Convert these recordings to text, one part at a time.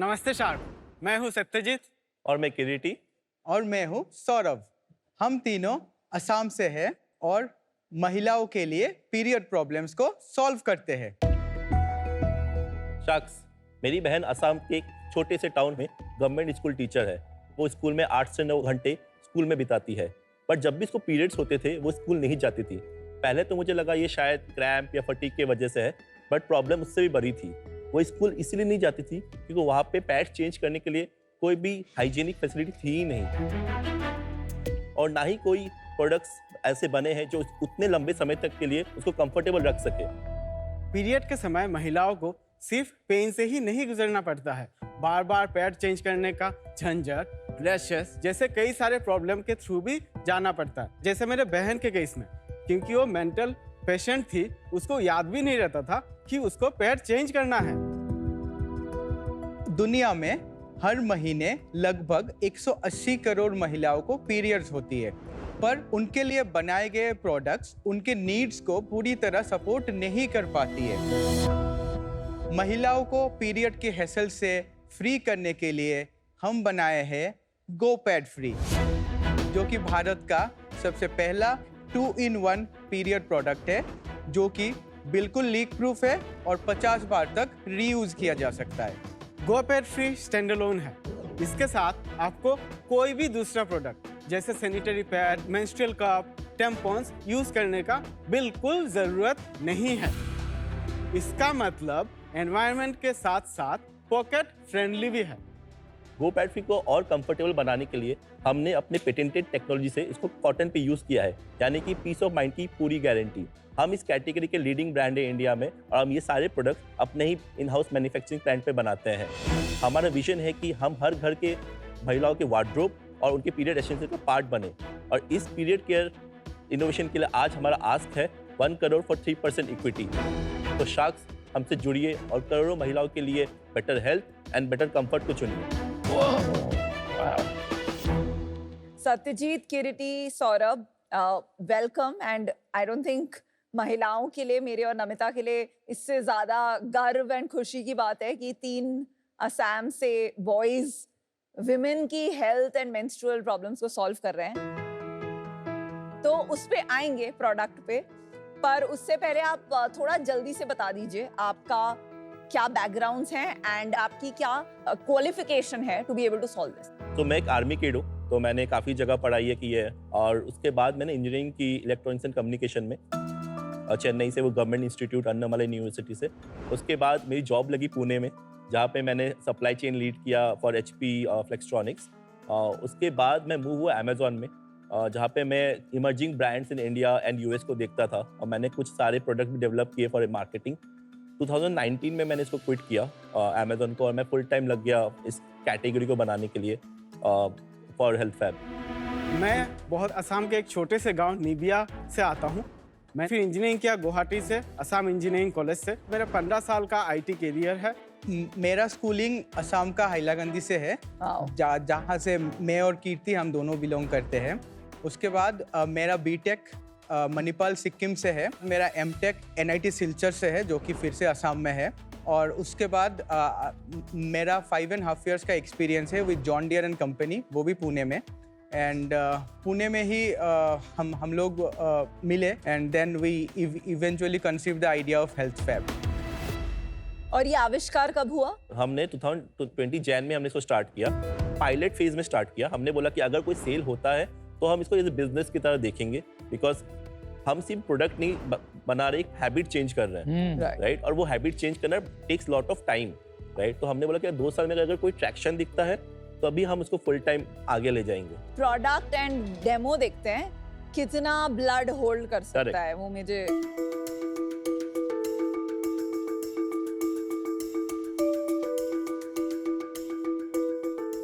नमस्ते शार्क, मैं हूँ सत्यजीत। और मैं किरीटी। और मैं हूँ सौरभ। हम तीनों असम से हैं और महिलाओं के लिए पीरियड प्रॉब्लम्स को सॉल्व करते हैं। शख्स, मेरी बहन असम के एक छोटे से टाउन में गवर्नमेंट स्कूल टीचर है। वो स्कूल में 8 से 9 घंटे स्कूल में बिताती है, बट जब भी इसको पीरियड्स होते थे वो स्कूल नहीं जाती थी। पहले तो मुझे लगा ये शायद क्रैम्प या फटीग के वजह से है, बट प्रॉब्लम उससे भी बड़ी थी। वो स्कूल इसलिए नहीं जाती थी क्योंकि वहाँ पे पैड्स चेंज करने के लिए कोई भी हाइजीनिक फैसिलिटी थी ही नहीं, और ना ही कोई प्रोडक्ट्स ऐसे बने हैं जो उतने लंबे समय तक के लिए उसको कंफर्टेबल रख सके। पीरियड के समय महिलाओं को सिर्फ पेन से ही नहीं गुजरना पड़ता है, बार बार पैड चेंज करने का झंझट, रैशेस जैसे कई सारे प्रॉब्लम के थ्रू भी जाना पड़ता है। जैसे मेरे बहन के केस में, क्योंकि वो मेंटल पेशेंट थी, उसको याद भी नहीं रहता था कि उसको पैड चेंज करना है। दुनिया में हर महीने लगभग 180 करोड़ महिलाओं को पीरियड्स होती है, पर उनके लिए बनाए गए प्रोडक्ट्स उनके नीड्स को पूरी तरह सपोर्ट नहीं कर पाती है। महिलाओं को पीरियड के हैसल से फ्री करने के लिए हम बनाए हैं गो पैड फ्री, जो कि भारत का सबसे पहला 2-in-1 पीरियड प्रोडक्ट है, जो कि बिल्कुल लीक प्रूफ है और 50 बार तक रीयूज किया जा सकता है। गो पैड फ्री स्टैंडअलोन है। इसके साथ आपको कोई भी दूसरा प्रोडक्ट जैसे sanitary pad, menstrual cup, tampons use करने का बिल्कुल जरूरत नहीं है। इसका मतलब एनवायरनमेंट के साथ साथ पॉकेट फ्रेंडली भी है। गो पैड फ्री को और कंफर्टेबल बनाने के लिए हमने अपने पेटेंटेड टेक्नोलॉजी से इसको कॉटन पे यूज़ किया है, यानी कि पीस ऑफ माइंड की पूरी गारंटी। हम इस कैटेगरी के लीडिंग ब्रांड है इंडिया में, और हम ये सारे प्रोडक्ट अपने ही इन हाउस मैन्युफैक्चरिंग प्लांट पे बनाते हैं। हमारा विजन है कि हम हर घर के महिलाओं के वार्डरोब और उनके पीरियड एसेंशियल का पार्ट बने, और इस पीरियड केयर इनोवेशन के लिए आज हमारा आस्क है 1 करोड़ फॉर 3% इक्विटी। तो शार्क्स, हमसे जुड़िए और करोड़ों महिलाओं के लिए better health and better comfort को चुनिए। Satyajit, Kiriti, Saurabh, welcome. And I don't think महिलाओं के लिए, मेरे और नमिता के लिए, इससे ज़्यादा गर्व एंड खुशी की बात है कि 3 असम से बॉयज़ विमेन की हेल्थ एंड मेंस्ट्रुअल प्रॉब्लम्स को सॉल्व कर रहे हैं। तो उस पे आएंगे प्रोडक्ट पे, पर उससे पहले आप थोड़ा जल्दी से बता दीजिए आपका क्या बैकग्राउंड्स हैं एंड आपकी क्या क्वालिफिकेशन है to be able to solve this. तो मैं एक आर्मी किड हूँ, तो मैंने काफ़ी जगह पढ़ाई की है, और उसके बाद मैंने इंजीनियरिंग की इलेक्ट्रॉनिक्स एंड कम्युनिकेशन में चेन्नई से, वो गवर्नमेंट इंस्टीट्यूट अन्नामलाई यूनिवर्सिटी से। उसके बाद मेरी जॉब लगी पुणे में, जहाँ पे मैंने सप्लाई चेन लीड किया फॉर HP फ्लेक्सट्रॉनिक्स। उसके बाद मैं मूव हुआ अमेजॉन में, जहाँ पे मैं emerging brands in India and US को देखता था, और मैंने कुछ सारे प्रोडक्ट भी डेवलप किए फॉर मार्केटिंग। 2019 में मैंने इसको क्विट किया अमेजॉन को, और मैं फुल टाइम लग गया इस कैटेगरी को बनाने के लिए फॉर हेल्थ फैब। मैं बहुत असम के एक छोटे से गांव निबिया से आता हूं। मैं फिर इंजीनियरिंग किया गुवाहाटी से, असम इंजीनियरिंग कॉलेज से। मेरा 15 साल का IT कैरियर है। मेरा स्कूलिंग असम का हैलाकंदी से है, जहाँ से मैं और कीर्ति हम दोनों बिलोंग करते हैं। उसके बाद मेरा BTech मणिपाल सिक्किम से है। मेरा MTech NIT सिलचर से है, जो कि फिर से असम में है। और उसके बाद मेरा 5.5 years का एक्सपीरियंस है with John Deere and company, वो भी पुणे में। एंड पुणे में ही हम लोग मिले, and then we eventually conceive the idea of Health Fab. और ये आविष्कार कब हुआ? हमने 2020 जैन में हमने इसको स्टार्ट किया, पायलट फेज में स्टार्ट किया। हमने बोला कि अगर कोई सेल होता है तो हम इसको एज ए बिजनेस की तरह देखेंगे, बिकॉज हम सिर्फ प्रोडक्ट नहीं बना रहे, एक हैबिट चेंज कर रहे हैं, राइट? और वो हैबिट चेंज करना takes lot of time, right? तो हमने बोला कि 2 साल में अगर कोई ट्रैक्शन दिखता है तो अभी हम उसको फुल टाइम आगे ले जाएंगे। प्रोडक्ट एंड डेमो देखते हैं, कितना ब्लड होल्ड कर सकता है वो मुझे।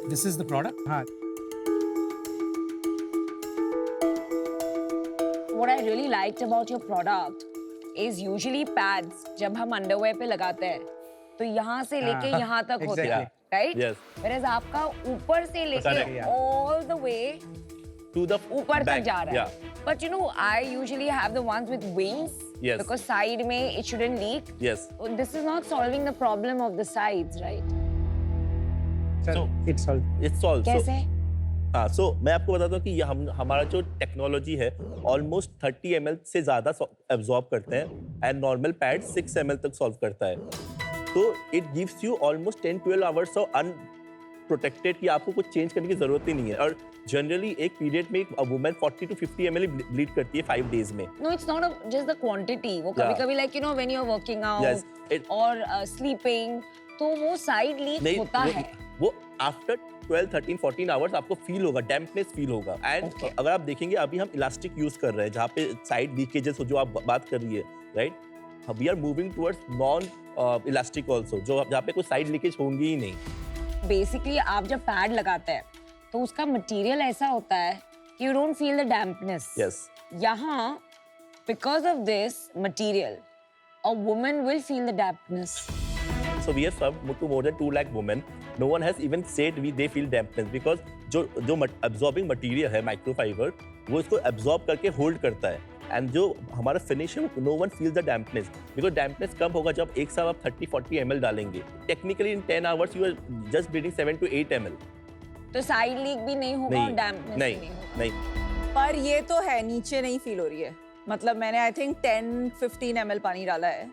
This is the product? हाँ। What I really liked about your product is usually pads जब हम अंडरवेयर पे लगाते हैं तो यहाँ से लेके यहाँ तक होते हैं, right? Yes. Whereas आपका ऊपर से लेके all the way to the ऊपर तक जा रहा है। Yeah. But you know, I usually have the ones with wings. Yes. Because side में it shouldn't leak. Yes. This is not solving the problem of the sides, right? Sir, So- it's all. It's all कैसे? हाँ, सो मैं आपको बताता हूँ कि ये हमारा जो टेक्नोलॉजी है ऑलमोस्ट 30 ml से ज़्यादा एब्जॉर्ब करते हैं एंड नॉर्मल पैड 6 ml तक सॉल्व करता है। तो it gives you almost 10-12 hours of unprotected कि आपको कुछ चेंज करने की ज़रूरत ही नहीं है। और जनरली एक पीरियड में एक वुमेन 40 to 50 ml ब्लीड करती है 5 days में। No, it's not just the quantity. वो Yeah. कभी-कभी like you know when you're working out Yes, it- और sleeping, तो वो side leak नहीं, होता है. वो आफ्टर 12, 13, 14 आवर्स आपको फील होगा, डैम्पनेस फील होगा। And Okay. अगर आप देखेंगे अभी हम इलास्टिक यूज कर रहे हैं जहाँ पे साइड लीकेजेस हो जो आप बात कर रही है, right? We are moving towards non elastic also, जो जहाँ पे कोई साइड लीकेज होंगी ही नहीं। बेसिकली आप जब पैड लगाते हैं तो उसका मटेरियल ऐसा होता है कि you don't feel the dampness. Yes, यहाँ because of this material a woman will feel the dampness. so we have served to more than 2 lakh women. No one has even said they feel dampness because जो absorbing material है microfiber वो इसको absorb करके hold करता है and जो हमारा finish है no one feels the dampness because dampness कब होगा जब एक साथ आप 30-40 ml डालेंगे। Technically in 10 hours you are just bleeding 7 to 8 ml। तो साइड लीक भी नहीं होगा और नहीं डैम्पनेस भी नहीं नहीं होगा। नहीं पर ये तो है नीचे नहीं फील हो रही है, मतलब मैंने आई थिंक 10-15 ml पानी डाला है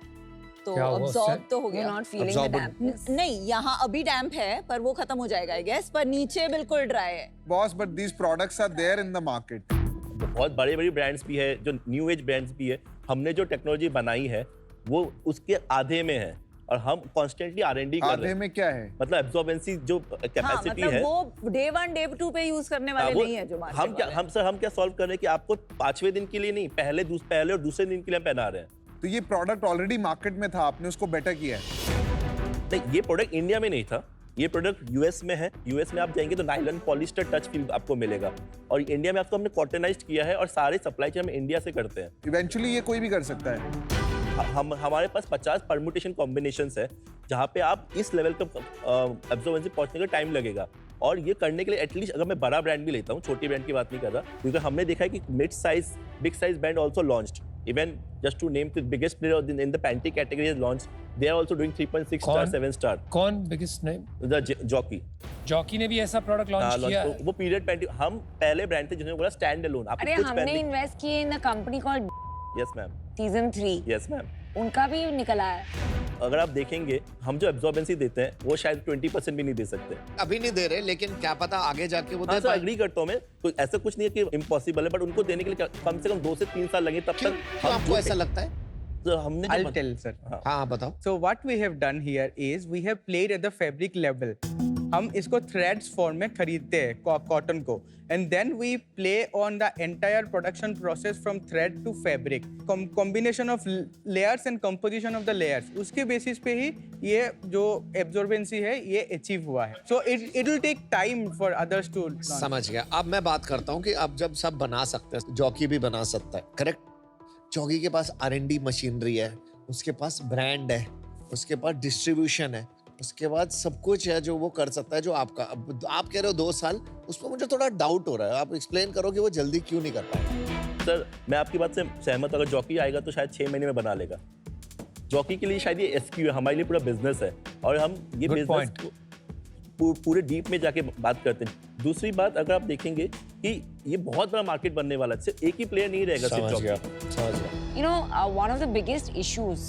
तो क्या हुआ अब्सॉर्ब उससे? तो हो You're गया। not feeling the Absorbent. dampness. नहीं, यहाँ अभी डैम्प है पर वो खत्म हो जाएगा आई गेस, पर नीचे बिल्कुल ड्राई है। Boss, but these products are there in the market. बहुत बड़े बड़े ब्रांड्स भी है जो न्यू एज ब्रांड्स भी है। हमने जो टेक्नोलॉजी बनाई है वो उसके आधे में है और हम कॉन्स्टेंटली R&D कर रहे आधे हैं। में क्या है? मतलब एब्जॉर्बेंसी जो हाँ, कैपेसिटी मतलब है वो डे 1 डे 2 पे यूज करने वाले वो- नहीं है जो मार्केट हम क्या वाले। हम क्या सॉल्व कर रहे हैं कि आपको 5वें दिन के लिए नहीं, पहले और दूसरे दिन के लिए हम पहना रहे हैं। तो ये प्रोडक्ट ऑलरेडी मार्केट में था, आपने उसको बेटर किया है। नहीं, ये प्रोडक्ट इंडिया में नहीं था, ये प्रोडक्ट यूएस में है। यूएस में आप जाएंगे तो नाइलन पॉलिस्टर टच फील आपको मिलेगा और इंडिया में आपको हमने कॉटनाइज्ड किया है और सारे सप्लाई चेन हम इंडिया से करते हैं। इवेंचुअली ये कोई भी कर सकता है। हमारे पास 50 परमुटेशन कॉम्बिनेशंस है जहाँ पे आप इस लेवल का एब्जॉर्बेंसी पहुंचने का टाइम लगेगा। और ये करने के लिए एटलीस्ट अगर मैं बड़ा ब्रांड भी लेता हूँ, छोटी ब्रांड की बात नहीं कर रहा, क्योंकि हमने देखा है कि mid size big size brand also launched. Even just to name the biggest player in the panty category is launched, they are also doing 3.6 star, कौन? 7 star. कौन biggest name? The jockey. Jockey ने भी ऐसा product launch किया है। वो period panty हम पहले ब्रांड थे जिन्होंने बोला स्टैंड अलोन। अरे हमने इन्वेस्ट किए in the company called yes ma'am, season 3, yes ma'am. उनका भी निकला है। अगर आप देखेंगे हम जो एब्जॉर्बेंसी देते हैं वो शायद 20% भी नहीं दे सकते। अभी नहीं दे रहे, लेकिन क्या पता आगे जाके वो हाँ दे सर, पाए। एग्री करता हूँ मैं। तो ऐसा कुछ नहीं है कि इम्पॉसिबल है, बट उनको देने के लिए कम से कम 2 से 3 साल लगे तब क्यों तक क्यों आपको ऐसा लगता है? तो हमने I'll tell, sir. हाँ बताओ। So what we have done here is we have played at the fabric level. हम इसको threads form में खरीदते हैं cotton को, and then we play on the entire production process from thread to fabric. Combination of layers and composition of the layers. उसके basis पे ही ये जो absorbency है ये achieve हुआ है. So it will take time for others to launch. समझ गया। अब मैं बात करता हूँ कि अब जब सब बना सकते हैं, जॉकी भी बना सकता है, करेक्ट? जॉकी के पास R&D मशीनरी है, उसके पास ब्रांड है, उसके पास डिस्ट्रीब्यूशन है, उसके बाद सब कुछ है जो वो कर सकता है। जो आपका अब आप कह रहे हो 2 साल, उस पर मुझे थोड़ा डाउट हो रहा है। आप एक्सप्लेन करो कि वो जल्दी क्यों नहीं कर पाए। सर मैं आपकी बात से सहमत। अगर जॉकी आएगा तो शायद 6 महीने में बना लेगा। जॉकी के लिए शायद ये एसक्यू है, हमारे लिए पूरा बिजनेस है और हम ये Good बिजनेस point. पूरे डीप में जाके बात करते हैं। दूसरी बात, अगर आप देखेंगे कि ये बहुत बड़ा मार्केट बनने वाला है, सिर्फ एक ही प्लेयर नहीं रहेगा सिर्फ समझ गया, जॉकी। समझ गया। You know, one of the biggest issues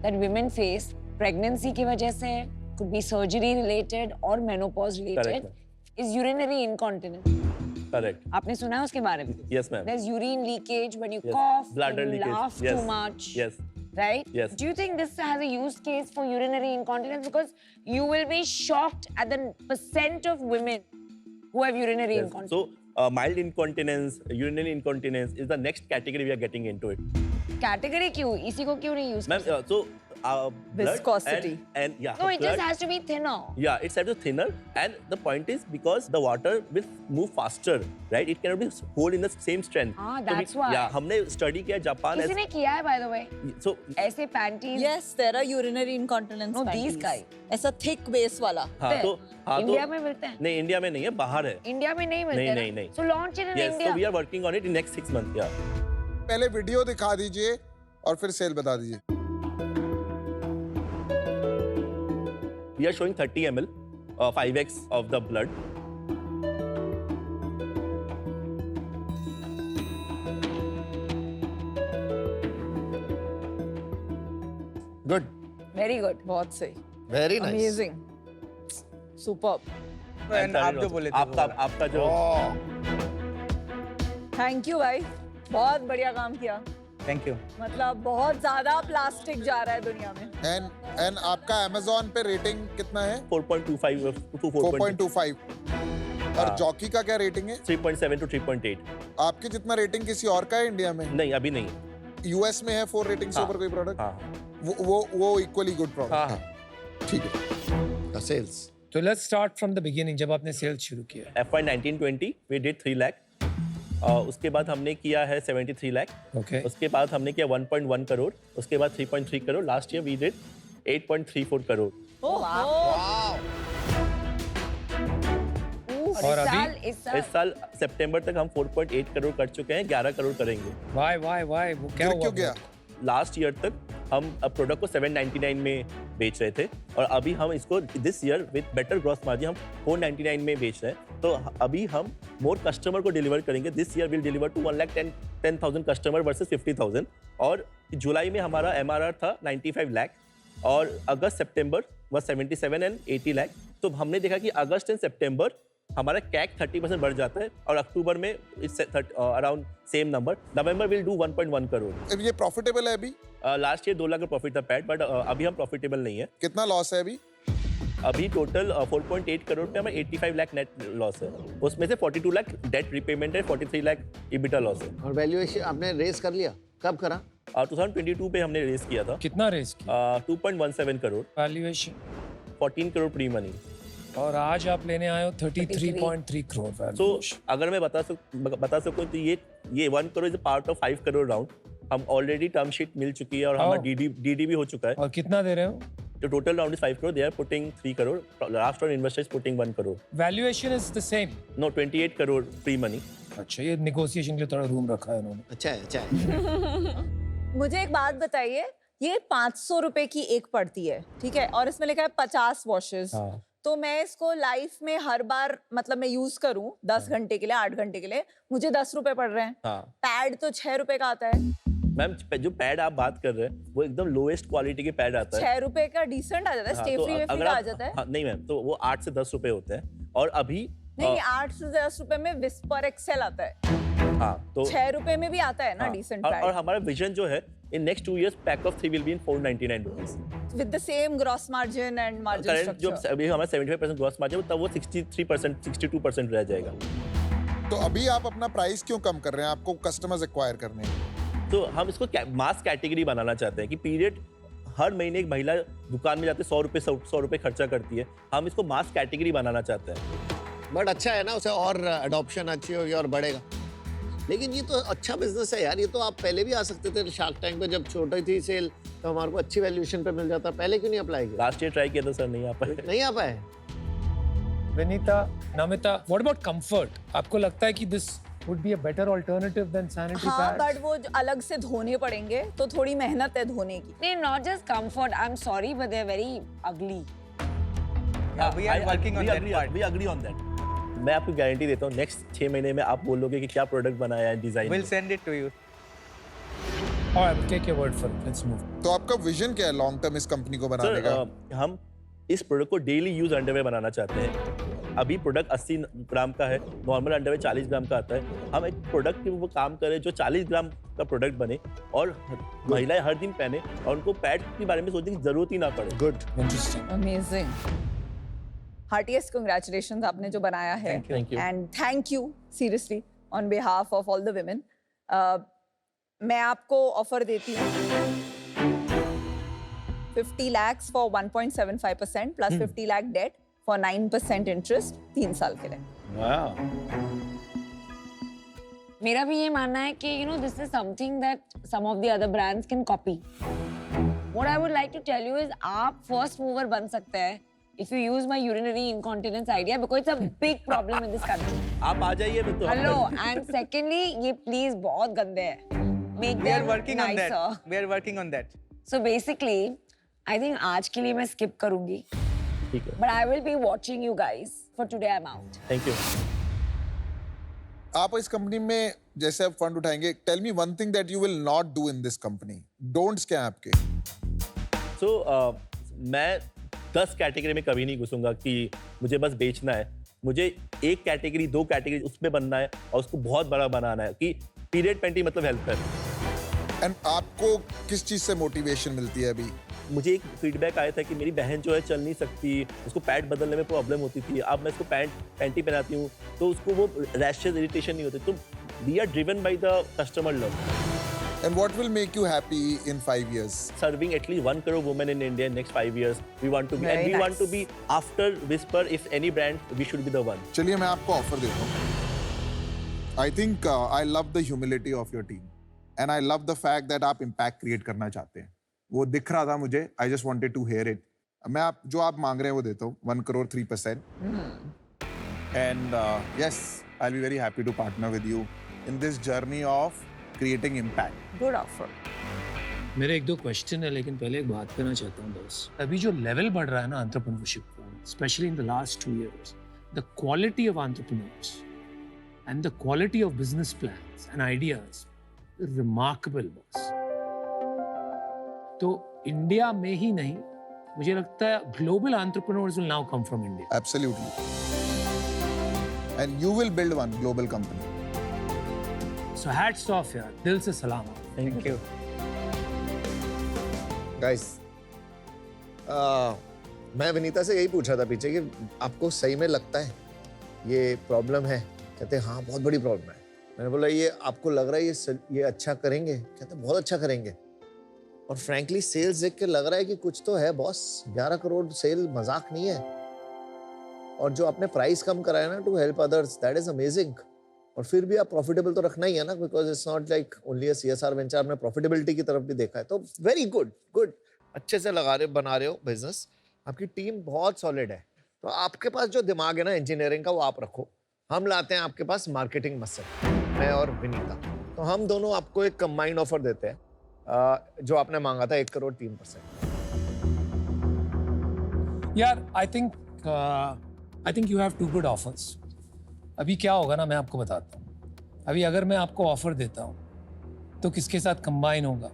that women face pregnancy की वजह से, could be surgery related or menopause related, Correct. is urinary incontinence. Correct, आपने सुना है उसके बारे में? Yes ma'am. There's urine leakage when you Yes. cough, Bladder when you leakage. laugh Yes. too much, Yes. right? Yes. Do you think this has a use case for urinary incontinence? Because you will be shocked at the percent of women who have urinary Yes. incontinence. So mild incontinence, urinary incontinence is the next category we are getting into it. Category क्यों? इसी को क्यों नहीं use Ma'am, करते? so blood Viscosity. and yeah. No, so it just blood- has to be thinner. Yeah, it's a bit thinner, and the point is because the water will move faster, right? It cannot be hold in the same strength. Ah, So that's why. Yeah, हमने study किया Japan किसी ने किया है by the way. so ऐसे panties. Yes, there are urinary incontinence No, these panties. kind. ऐसा thick base वाला। हाँ तो इंडिया में मिलते हैं? नहीं, इंडिया में नहीं है, बाहर है। इंडिया में नहीं मिलते नहीं, ना? नहीं, नहीं। So launch it in Yes, India. so we are working on it in next 6 months. Yeah. पहले वीडियो दिखा दीजिए और फिर सेल बता दीजिए। We are showing 30 ml 5x of the blood. Good, very good, बहुत सही, very nice. Amazing, superb. And आप जो बोले थे वो वाला। आपका जो थैंक यू भाई, बहुत बढ़िया काम किया। Thank you. मतलब बहुत ज्यादा प्लास्टिक जा रहा है दुनिया में। एंड आपका अमेजोन पे रेटिंग कितना है? 4.25 to 4.25। और हाँ। जॉकी का क्या रेटिंग है? 3.7 to 3.8। आपके जितना रेटिंग किसी और का है इंडिया में? नहीं, अभी नहीं। यूएस में है 4 रेटिंग से हाँ। ऊपर कोई प्रोडक्ट? हाँ वो इक्वली गुड हाँ प्रोडक्ट हाँ। है। ठीक है। सेल्स। तो let's start from the beginning, जब आपने सेल्स शुरू किया। FY 19-20 we did 3 lakh. उसके बाद हमने किया है 73 लाख। ओके। उसके बाद हमने किया 1.1 करोड़। उसके बाद 3.3 crore. Last year we did 8.34 crore. और इस इस साल सितंबर तक हम 4.8 करोड़ कर चुके हैं, 11 करोड़ करेंगे। वाई वो क्या गिर हुआ? क्यों गया? लास्ट ईयर तक हम प्रोडक्ट को 799 में बेच रहे थे और अभी हम इसको this year with better gross margin हम 499 में बेच रहे हैं। तो अभी हम मोर कस्टमर को डिलीवर करेंगे। This year will deliver to 1,10,000 customer versus 50,000। और जुलाई में हमारा MRR था 95 लाख और अगस्त सितंबर वह 77 एंड 80 लाख। तो हमने देखा कि अगस्त एंड सितंबर हमारा कैक 30% बढ़ जाता है और अक्टूबर में it's around same number. November will do 1.1 crore. अब ये प्रॉफिटेबल है अभी? लास्ट ईयर 2 लाख का प्रॉफिट था पैट, बट अभी हम प्रॉफिटेबल नहीं है। कितना लॉस है अभी? अभी टोटल 4.8 करोड़ पे हमें 85 लाख नेट लॉस है। उसमें से 42 लाख डेट रिपेमेंट है, 43 लाख EBITDA लॉस है। और वैल्यूएशन आपने रेस कर लिया? कब करा? 2022 पे हमने रेस किया था। कितना रेस किया? 2.17 crore, valuation. 14 crore pre money. और आज आप लेने आए हो 33.3 करोड़ तो वैल्यूएशन। अगर मैं बता सकूं तो ये 1 crore is part of 5 crore round. हम ऑलरेडी टर्म शीट मिल चुकी है और हमारा DD भी हो चुका है। और कितना दे रहे हो? तो total round is 5 crore, they are putting 3 crore, last round investor is putting 1 crore. Valuation is the same. No, 28 crore pre money. अच्छा, ये नेगोशिएशन के लिए थोड़ा रूम रखा है इन्होंने। अच्छा है। मुझे एक बात बताइए, ये 500 रुपए की एक पड़ती है, ठीक है, और इसमें लिखा है 50 वॉशेस। हाँ। तो मैं इसको लाइफ में हर बार मतलब मैं यूज करूं 10 घंटे के लिए, 8 घंटे के लिए, मुझे 10 रुपए पड़ रहे हैं। हाँ पैड तो 6 रुपए का आता है। मैम, जो पैड आप बात कर रहे हैं वो एकदम लोएस्ट क्वालिटी के पैड आता है। 6 रुपए का डिसेंट आ जाता है, हाँ, स्टे तो फ्री अगर का आप- आ जाता है। हाँ, नहीं मैम, तो वो 8 से 10 रुपए होते हैं और अभी नहीं, 8 से 10 रुपए में विस्पर एक्सेल आता है। हाँ तो 6 रुपए में भी आता है ना हाँ, डिसेंट और पैड, हमारा विजन जो है in next 2 years pack of 3 will be in 499 rupees. With the same gross margin and margin current जो स्ट्रक्चर। अभी हमारा 75% ग्रॉस मार्जिन तब वो 63% 62% रह जाएगा। तो अभी आप अपना प्राइस क्यों कम कर रहे हैं? आपको कस्टमर्स एक्वायर करने हैं। तो हम इसको मास कैटेगरी बनाना चाहते हैं कि पीरियड हर महीने एक महिला दुकान में जाते 100 रुपए खर्चा करती है। हम इसको मास कैटेगरी बनाना चाहते हैं। बट अच्छा है ना, उसे और अडॉप्शन अच्छी होगी और बढ़ेगा। लेकिन ये तो अच्छा बिजनेस है यार। ये तो आप पहले भी आ सकते थे शार्क टैंक पे, जब छोटी थी सेल तो हमारे को अच्छी वैल्यूएशन पे मिल जाता। पहले क्यों नहीं अप्लाई किया? लास्ट ईयर ट्राई किया था सर, नहीं आ पाए। नहीं आ पाए। Vinita, Namita, what about comfort? आपको लगता है कि this would be a better alternative than sanitary हाँ, पैड्स? बट वो अलग से धोने पड़ेंगे तो थोड़ी मेहनत है धोने की। नहीं, not just comfort. I'm sorry, but they're very ugly. We are working on that part. We agree on that. मैं आपको गारंटी देता हूँ नेक्स्ट 6 महीने में आप बोलोगे कि क्या प्रोडक्ट बनाया है, design. We'll send it to you. All right, take your word for it. Let's move. तो आपका विजन क्या है लॉन्ग टर्म इस कंपनी को बनाने का? सर, हम इस प्रोडक्ट को डेली यूज अंडरवेयर बनाना चाहते हैं। अभी प्रोडक्ट 80 ग्राम का है, नॉर्मल अंडरवेयर 40 ग्राम का आता है। हम एक प्रोडक्ट के वो काम करें जो 40 ग्राम का प्रोडक्ट बने और महिलाएं हर दिन पहने और उनको पैड के बारे में सोचने की जरूरत ही ना पड़े। Good. Interesting. Amazing, heartiest congratulations आपने जो बनाया है, Thank you. And thank you seriously on behalf of all the women. मैं आपको ऑफर देती हूँ 50 lakhs for 1.75% plus 50 lakh debt for 9% interest 3 साल के लिए। Wow. मेरा भी ये मानना है कि you know this is something that some of the other brands can copy. What I would like to tell you is आप first mover बन सकते हैं if you use my urinary incontinence idea because it's a big problem in this country. आप आ जाइए मैं तो Hello, and secondly ये please बहुत गंदे हैं. Make We are them working on nicer. that. We are working on that. So basically, I think आज के लिए मैं skip करूँगी. ठीक है, But I will be watching you guys. For today, I'm out. Thank you. आप इस company में जैसे आप फंड उठाएंगे, tell me one thing that you will not do in this company, don'ts क्या हैं आपके? सो मैं 10 कैटेगरी में कभी नहीं घुसूंगा कि मुझे बस बेचना है। मुझे एक कैटेगरी, 2 कैटेगरी उसमें बनना है और उसको बहुत बड़ा बनाना है कि पीरियड 20 मतलब हेल्थ है। एंड आपको किस चीज से मोटिवेशन मिलती है अभी? मुझे एक फीडबैक आया था कि मेरी बहन जो है चल नहीं सकती, उसको पैड बदलने में प्रॉब्लम होती थी। अब मैं इसको पैंटी पहनाती हूँ तो उसको वो रैशेस, इरिटेशन नहीं होते। तो we are driven by the customer love. And what will make you happy in 5 years? Serving at least 1 crore women in India in next 5 years. We want to be, Very and we want nice. to be after Whisper. If any brand, we should be the one. चलिए मैं आपको offer देता हूँ। I think I love the humility of your team and I love the fact that आप impact create करना चाहते हैं। वो दिख रहा था मुझे, I just wanted to hear it. मैं आप जो आप मांग रहे हैं वो देता हूँ, 1 crore 3%। And yes, I will be very happy to partner with you in this journey of creating impact. Good offer. मेरे 1-2 क्वेश्चन है, लेकिन पहले एक बात करना चाहता हूँ बस। अभी जो लेवल बढ़ रहा है ना एंटरप्रेन्योरशिप का, specially in the last 2 years, the quality of entrepreneurs and the quality of business plans and ideas remarkable boss. तो इंडिया में ही नहीं, मुझे लगता है global entrepreneurs will now come from India. Absolutely. And you will build one global company. So hats off यार, दिल से सलाम। Thank you. गाइस, मैं विनीता से यही पूछ रहा था पीछे कि आपको सही में लगता है ये प्रॉब्लम है? कहते हैं हाँ बहुत बड़ी प्रॉब्लम है। मैंने बोला ये आपको लग रहा है ये अच्छा करेंगे? कहते हैं बहुत अच्छा करेंगे। और फ्रैंकली सेल्स देख के लग रहा है कि कुछ तो है बॉस। 11 करोड़ सेल मजाक नहीं है। और जो आपने प्राइस कम कराया ना to help others, that is amazing. और फिर भी आप प्रॉफिटेबल तो रखना ही है ना, because it's not like only a CSR venture. आपने प्रॉफिटेबिलिटी की तरफ भी देखा है, तो वेरी गुड गुड। अच्छे से बना रहे हो बिजनेस। आपकी टीम बहुत सॉलिड है। तो आपके पास जो दिमाग है ना इंजीनियरिंग का, वो आप रखो। हम लाते हैं आपके पास मार्केटिंग मसल, मैं और विनीता। तो हम दोनों आपको एक कंबाइंड ऑफर देते हैं, जो आपने मांगा था 1 करोड़ 3%। यार I think you have 2 good offers. अभी क्या होगा ना, मैं आपको बताता हूँ। अभी अगर मैं आपको ऑफर देता हूँ तो किसके साथ कंबाइन होगा?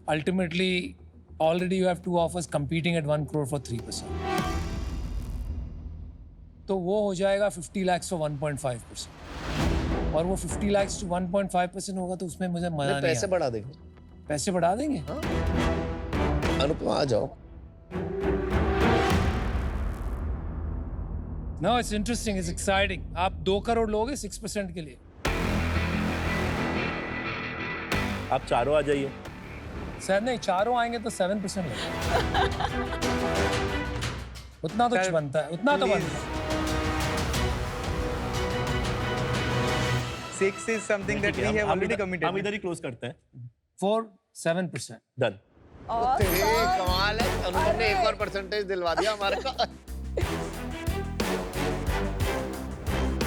Ultimately already you have 2 offers competing at 1 crore for 3%। तो वो हो जाएगा 50 lakhs for 1.5%। और वो 50 lakhs to 1.5% होगा तो उसमें मुझे मजा नहीं पैसे आएगा। बढ़ा देंगे। पैसे बढ़ा देंगे। अनुपमा आ जाओ। No, it's interesting, it's exciting. आप 2 करोड़ लोगे 6% के लिए। आप चारों आ जाइए। सर नहीं, चारों आएंगे तो 7% लगेगा। उतना तो सर, बनता है, उतना तो बनता है। 6 is something that we have already committed. हम इधर ही क्लोज करते हैं। 7%। डन। तेरे कमाल है, अनुपम ने एक और परसेंटेज दिलवा दिया हमारे को।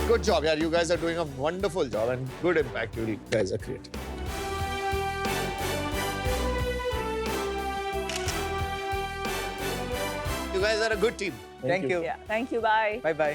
Good job, yaar. You guys are doing a wonderful job and good impact you guys are creating. You guys are a good team. Thank you. Yeah. Thank you. Bye. Bye bye.